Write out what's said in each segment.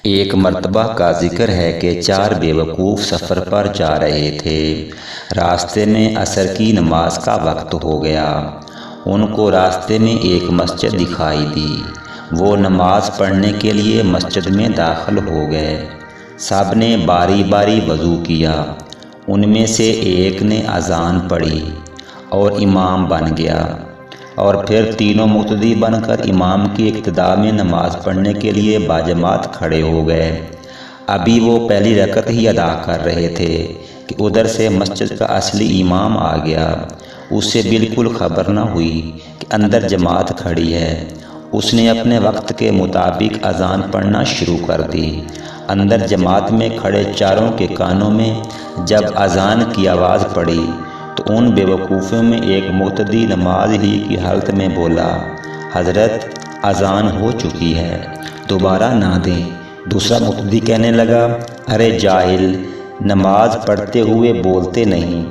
ایک مرتبہ کا ذکر ہے کہ 4 بیوقوف سفر پر جا رہے تھے۔ راستے میں عصر کی نماز کا وقت ہو گیا۔ ان کو راستے میں ایک مسجد دکھائی دی۔ وہ نماز پڑھنے کے لیے مسجد میں داخل ہو گئے۔ سب نے باری باری وضو کیا۔ ان میں سے ایک نے اذان پڑھی اور امام بن گیا، اور پھر تینوں مقتدی بن کر امام کی اقتداء میں نماز پڑھنے کے لیے باجماعت کھڑے ہو گئے۔ ابھی وہ پہلی رکعت ہی ادا کر رہے تھے کہ ادھر سے مسجد کا اصلی امام آ گیا۔ اسے بالکل خبر نہ ہوئی کہ اندر جماعت کھڑی ہے۔ اس نے اپنے وقت کے مطابق اذان پڑھنا شروع کر دی۔ اندر جماعت میں کھڑے چاروں کے کانوں میں جب اذان کی آواز پڑی تو ان بیوقوفوں میں ایک مقتدی نماز ہی کی حالت میں بولا، حضرت اذان ہو چکی ہے، دوبارہ نہ دیں۔ دوسرا مقتدی کہنے لگا، ارے جاہل، نماز پڑھتے ہوئے بولتے نہیں۔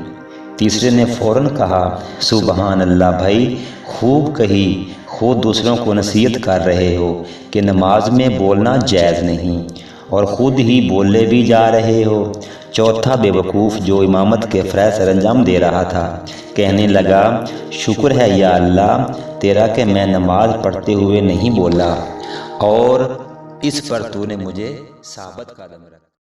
تیسرے نے فوراً کہا، سبحان اللہ بھائی، خوب کہی، خود دوسروں کو نصیحت کر رہے ہو کہ نماز میں بولنا جائز نہیں، اور خود ہی بولے بھی جا رہے ہو۔ چوتھا بیوقوف جو امامت کے فرائض سر انجام دے رہا تھا کہنے لگا، شکر ہے یا اللہ تیرا کہ میں نماز پڑھتے ہوئے نہیں بولا، اور اس پر تو نے مجھے ثابت قدم رکھا۔